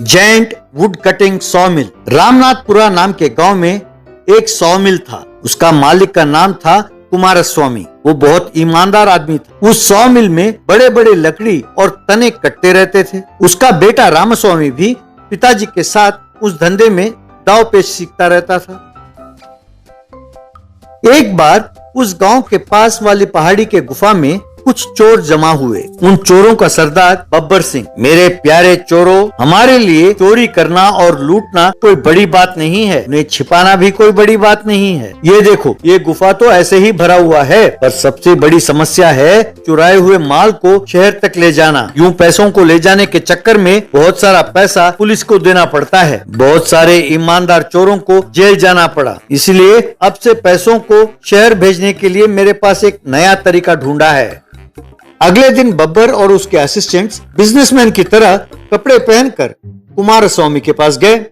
Giant would cutting सॉमिल। Ramnathpura नाम के गांव में एक सॉमिल था। उसका मालिक का नाम था कुमारस्वामी। वो बहुत ईमानदार आदमी था। उस सॉमिल में बड़े बड़े लकड़ी और तने कटते रहते थे। उसका बेटा रामस्वामी भी पिताजी के साथ उस धंधे में दाव पेच सीखता रहता था। एक बार उस गांव के पास वाली पहाड़ी के गुफा में कुछ चोर जमा हुए। उन चोरों का सरदार बब्बर सिंह, मेरे प्यारे चोरों, हमारे लिए चोरी करना और लूटना कोई बड़ी बात नहीं है, उन्हें छिपाना भी कोई बड़ी बात नहीं है। ये देखो, ये गुफा तो ऐसे ही भरा हुआ है, पर सबसे बड़ी समस्या है चुराए हुए माल को शहर तक ले जाना। यूं पैसों को ले जाने के चक्कर में बहुत सारा पैसा पुलिस को देना पड़ता है। बहुत सारे ईमानदार चोरों को जेल जाना पड़ा। इसलिए अब से पैसों को शहर भेजने के लिए मेरे पास एक नया तरीका ढूंढा है। अगले दिन बब्बर और उसके असिस्टेंट्स बिजनेसमैन की तरह कपड़े पहनकर कुमारस्वामी के पास गए।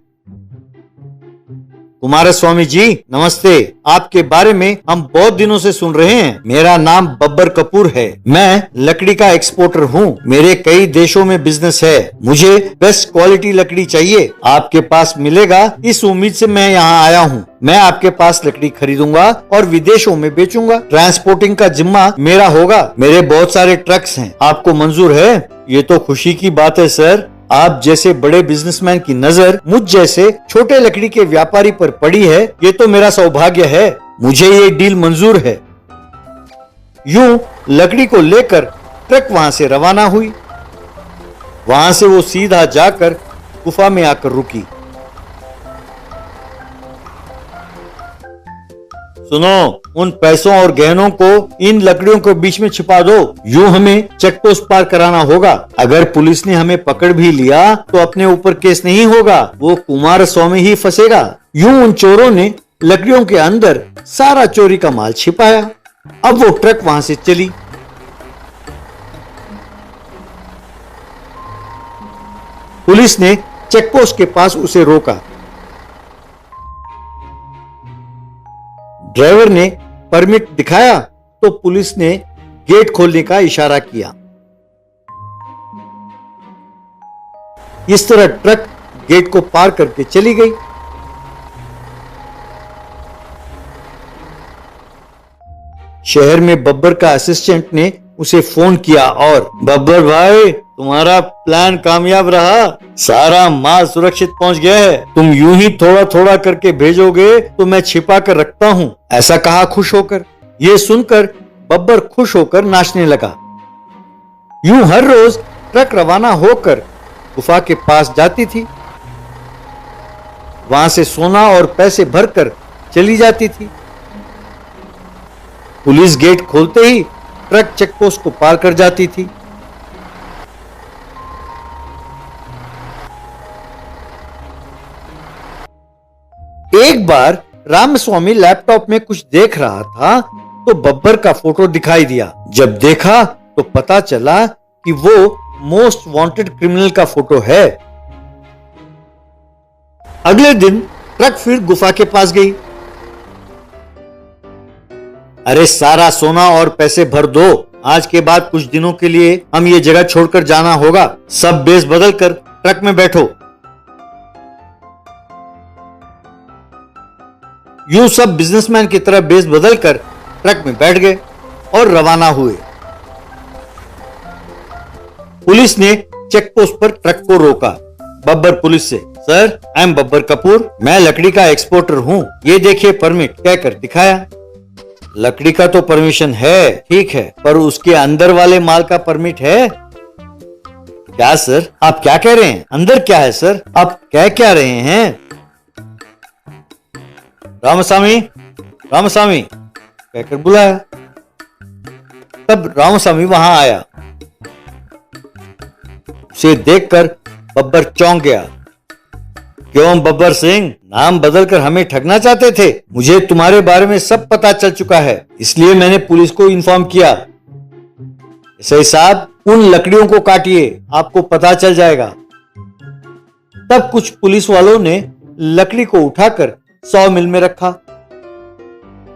कुमारस्वामी जी नमस्ते, आपके बारे में हम बहुत दिनों से सुन रहे हैं। मेरा नाम बब्बर कपूर है। मैं लकड़ी का एक्सपोर्टर हूँ। मेरे कई देशों में बिजनेस है। मुझे बेस्ट क्वालिटी लकड़ी चाहिए, आपके पास मिलेगा, इस उम्मीद से मैं यहाँ आया हूँ। मैं आपके पास लकड़ी खरीदूंगा और विदेशों में बेचूंगा। ट्रांसपोर्टिंग का जिम्मा मेरा होगा। मेरे बहुत सारे ट्रक्स हैं। आपको मंजूर है? ये तो खुशी की बात है सर। आप जैसे बड़े बिजनेसमैन की नजर मुझ जैसे छोटे लकड़ी के व्यापारी पर पड़ी है, ये तो मेरा सौभाग्य है। मुझे ये डील मंजूर है। यूं लकड़ी को लेकर ट्रक वहां से रवाना हुई। वहां से वो सीधा जाकर गुफा में आकर रुकी। सुनो, उन पैसों और गहनों को इन लकड़ियों के बीच में छिपा दो। यूं हमें चेक पोस्ट पार कराना होगा। अगर पुलिस ने हमें पकड़ भी लिया तो अपने ऊपर केस नहीं होगा, वो कुमारस्वामी ही फंसेगा। यूं उन चोरों ने लकड़ियों के अंदर सारा चोरी का माल छिपाया। अब वो ट्रक वहां से चली। पुलिस ने चेक पोस्ट के पास उसे रोका। ड्राइवर ने परमिट दिखाया तो पुलिस ने गेट खोलने का इशारा किया। इस तरह ट्रक गेट को पार करके चली गई। शहर में बब्बर का असिस्टेंट ने उसे फोन किया और बब्बर भाई, तुम्हारा प्लान कामयाब रहा। सारा माल सुरक्षित पहुंच गया है। तुम यूं ही थोड़ा थोड़ा करके भेजोगे तो मैं छिपा कर रखता हूँ, ऐसा कहा खुश होकर। ये सुनकर बब्बर खुश होकर नाचने लगा। यूं हर रोज ट्रक रवाना होकर गुफा के पास जाती थी। वहां से सोना और पैसे भरकर चली जाती थी। पुलिस गेट खोलते ही ट्रक चेकपोस्ट को पार कर जाती थी। एक बार रामस्वामी लैपटॉप में कुछ देख रहा था तो बब्बर का फोटो दिखाई दिया। जब देखा तो पता चला कि वो मोस्ट वांटेड क्रिमिनल का फोटो है। अगले दिन ट्रक फिर गुफा के पास गई। अरे सारा सोना और पैसे भर दो। आज के बाद कुछ दिनों के लिए हम ये जगह छोड़कर जाना होगा। सब बेस बदल कर ट्रक में बैठो। यूं सब बिजनेसमैन की तरह बेस बदल कर ट्रक में बैठ गए और रवाना हुए। पुलिस ने चेक पोस्ट पर ट्रक को रोका। बब्बर पुलिस से, sir I am Babbar Kapoor, मैं लकड़ी का एक्सपोर्टर हूँ, ये देखिए परमिट, कहकर दिखाया। लकड़ी का तो परमिशन है, ठीक है, पर उसके अंदर वाले माल का परमिट है क्या सर? आप क्या कह रहे हैं? अंदर क्या है सर? आप कह क्या रहे हैं? रामस्वामी, रामस्वामी कहकर बुलाया। तब रामस्वामी वहां आया। उसे देखकर बब्बर चौंक गया। क्यों बब्बर सिंह, नाम बदलकर हमें ठगना चाहते थे? मुझे तुम्हारे बारे में सब पता चल चुका है, इसलिए मैंने पुलिस को इन्फॉर्म किया। सही साहब, उन लकड़ियों को काटिए, आपको पता चल जाएगा। तब कुछ पुलिस वालों ने लकड़ी को उठाकर 100 मिल में रखा।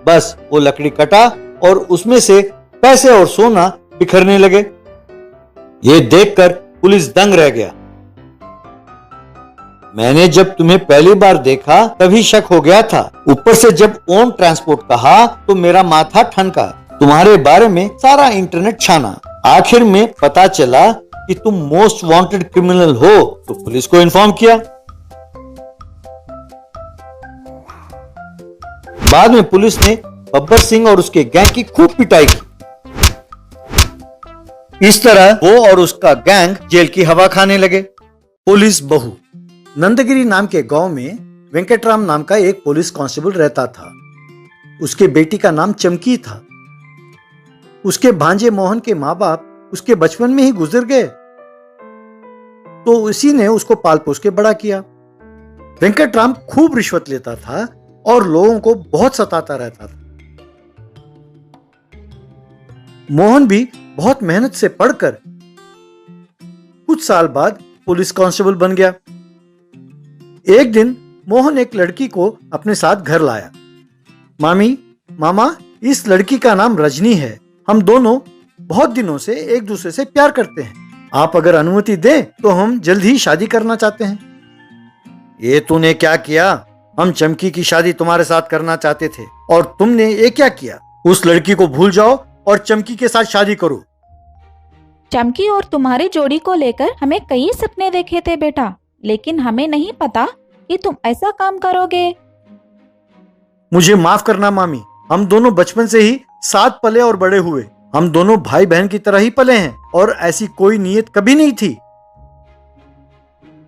बस वो लकड़ी कटा और उसमें से पैसे और सोना बिखरने लगे। ये देखकर पुलिस दंग रह गया। मैंने जब तुम्हें पहली बार देखा तभी शक हो गया था। ऊपर से जब ओन ट्रांसपोर्ट कहा तो मेरा माथा ठनका। तुम्हारे बारे में सारा इंटरनेट छाना। आखिर में पता चला कि तुम मोस्ट वांटेड क्रिमिनल हो, तो पुलिस को इन्फॉर्म किया। बाद में पुलिस ने बब्बर सिंह और उसके गैंग की खूब पिटाई की। इस तरह वो और उसका गैंग जेल की हवा खाने लगे। पुलिस बहू। नंदगिरी नाम के गांव में वेंकटराम नाम का एक पुलिस कांस्टेबल रहता था। उसके बेटी का नाम चमकी था। उसके भांजे मोहन के माँ बाप उसके बचपन में ही गुजर गए, तो उसी ने उसको पाल पोस के बड़ा किया। वेंकटराम खूब रिश्वत लेता था और लोगों को बहुत सताता रहता था। मोहन भी बहुत मेहनत से पढ़कर कुछ साल बाद पुलिस कांस्टेबल बन गया। एक दिन मोहन एक लड़की को अपने साथ घर लाया। मामी, मामा, इस लड़की का नाम रजनी है। हम दोनों बहुत दिनों से एक दूसरे से प्यार करते हैं। आप अगर अनुमति दें तो हम जल्द ही शादी करना चाहते हैं। ये तूने क्या किया? हम चमकी की शादी तुम्हारे साथ करना चाहते थे और तुमने ये क्या किया? उस लड़की को भूल जाओ और चमकी के साथ शादी करो। चमकी और तुम्हारी जोड़ी को लेकर हमें कई सपने देखे थे बेटा, लेकिन हमें नहीं पता कि तुम ऐसा काम करोगे। मुझे माफ करना मामी, हम दोनों बचपन से ही साथ पले और बड़े हुए। हम दोनों भाई बहन की तरह ही पले हैं और ऐसी कोई नीयत कभी नहीं थी।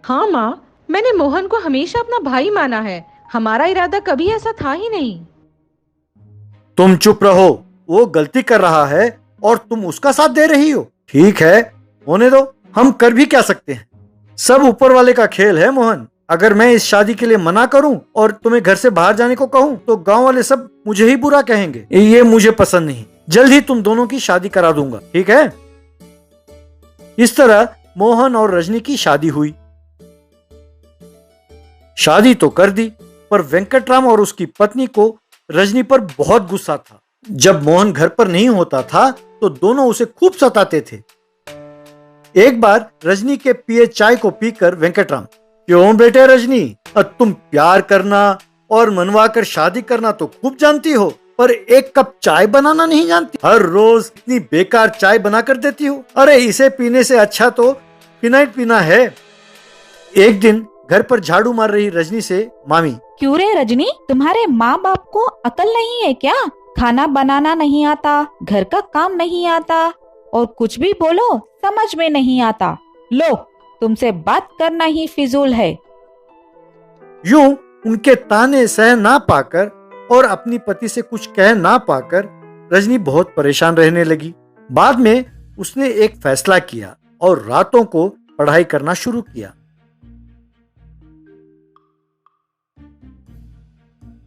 हाँ माँ, मैंने मोहन को हमेशा अपना भाई माना है। हमारा इरादा कभी ऐसा था ही नहीं। तुम चुप रहो। वो गलती कर रहा है और तुम उसका साथ दे रही हो। ठीक है, होने दो। हम कर भी क्या सकते हैं? सब ऊपर वाले का खेल है मोहन। अगर मैं इस शादी के लिए मना करूं और तुम्हें घर से बाहर जाने को कहूं तो गांव वाले सब मुझे ही बुरा कहेंगे। ये मुझे पसंद नहीं। जल्द ही तुम दोनों की शादी करा दूंगा, ठीक है? इस तरह मोहन और रजनी की शादी हुई। शादी तो कर दी, पर वेंकटराम और उसकी पत्नी को रजनी पर बहुत गुस्सा था। जब मोहन घर पर नहीं होता था तो दोनों उसे खूब सताते थे। एक बार रजनी के पिए चाय को पीकर वेंकटराम, क्यों बेटे रजनी, तुम प्यार करना और मनवा कर शादी करना तो खूब जानती हो, पर एक कप चाय बनाना नहीं जानती। हर रोज इतनी बेकार चाय बना कर देती हो। अरे इसे पीने से अच्छा तो फिनाइल पीना है। एक दिन घर पर झाड़ू मार रही रजनी से, मामी, क्यों रे रजनी, तुम्हारे माँ बाप को अकल नहीं है क्या? खाना बनाना नहीं आता, घर का काम नहीं आता और कुछ भी बोलो समझ में नहीं आता। लो, तुमसे बात करना ही फिजूल है। यूं उनके ताने सह ना पाकर और अपनी पति से कुछ कह ना पाकर रजनी बहुत परेशान रहने लगी। बाद में उसने एक फैसला किया और रातों को पढ़ाई करना शुरू किया।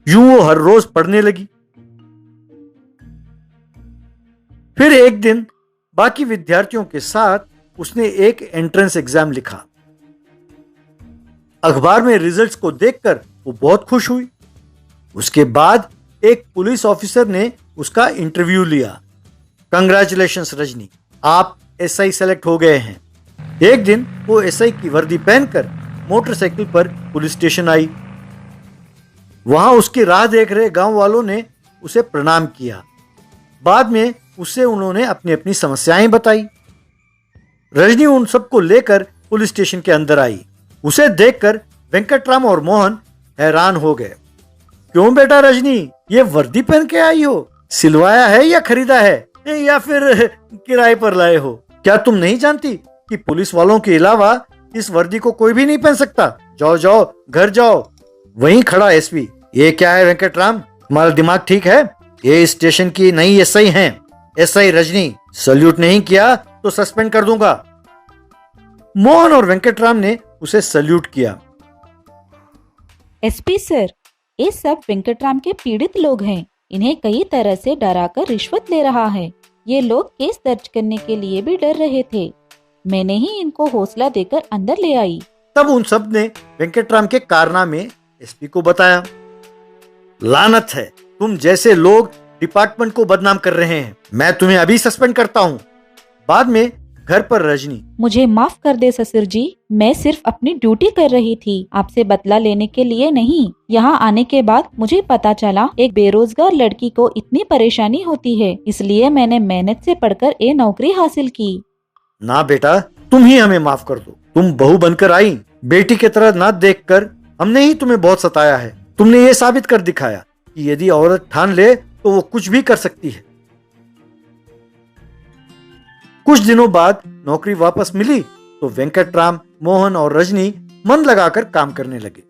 यूं वो हर रोज पढ़ने लगी। फिर एक दिन बाकी विद्यार्थियों के साथ उसने एक एंट्रेंस एग्जाम लिखा। अखबार में रिजल्ट्स को देखकर वो बहुत खुश हुई। उसके बाद एक पुलिस ऑफिसर ने उसका इंटरव्यू लिया। कंग्रेचुलेशंस रजनी, आप एसआई सेलेक्ट हो गए हैं। एक दिन वो एसआई की वर्दी पहनकर मोटरसाइकिल पर पुलिस स्टेशन आई। वहां उसकी राह देख रहे गांव वालों ने उसे प्रणाम किया। बाद में उससे उन्होंने अपनी अपनी समस्याएं बताई। रजनी उन सबको लेकर पुलिस स्टेशन के अंदर आई। उसे देखकर वेंकटराम और मोहन हैरान हो गए। क्यों बेटा रजनी, ये वर्दी पहन के आई हो? सिलवाया है या खरीदा है या फिर किराए पर लाए हो? क्या तुम नहीं जानती कि पुलिस वालों के अलावा इस वर्दी को कोई भी नहीं पहन सकता? जाओ जाओ, घर जाओ। वहीं खड़ा एसपी, ये क्या है वेंकटराम, तुम्हारा दिमाग ठीक है? ये स्टेशन की नई एसआई हैं, एसआई रजनी। सल्यूट नहीं किया तो सस्पेंड कर दूंगा। मोहन और वेंकटराम ने उसे सल्यूट किया। एसपी सर, ये सब वेंकटराम के पीड़ित लोग हैं। इन्हें कई तरह से डराकर रिश्वत ले रहा है। ये लोग केस दर्ज करने के लिए भी डर रहे थे। मैंने ही इनको हौसला देकर अंदर ले आई। तब उन सब ने वेंकटराम के कारनामे एसपी को बताया। लानत है, तुम जैसे लोग डिपार्टमेंट को बदनाम कर रहे हैं। मैं तुम्हें अभी सस्पेंड करता हूँ। बाद में घर पर रजनी। मुझे माफ कर दे ससुर जी, मैं सिर्फ अपनी ड्यूटी कर रही थी, आपसे बदला लेने के लिए नहीं। यहाँ आने के बाद मुझे पता चला एक बेरोजगार लड़की को इतनी परेशानी होती है, इसलिए मैंने मेहनत से पढ़कर ये नौकरी हासिल की। ना बेटा, तुम ही हमें माफ कर दो। तुम बहू बनकर आई, बेटी की तरह ना देखकर हमने ही तुम्हें बहुत सताया है। तुमने ये साबित कर दिखाया कि यदि औरत ठान ले तो वो कुछ भी कर सकती है। कुछ दिनों बाद नौकरी वापस मिली तो वेंकटराम, मोहन और रजनी मन लगाकर काम करने लगे।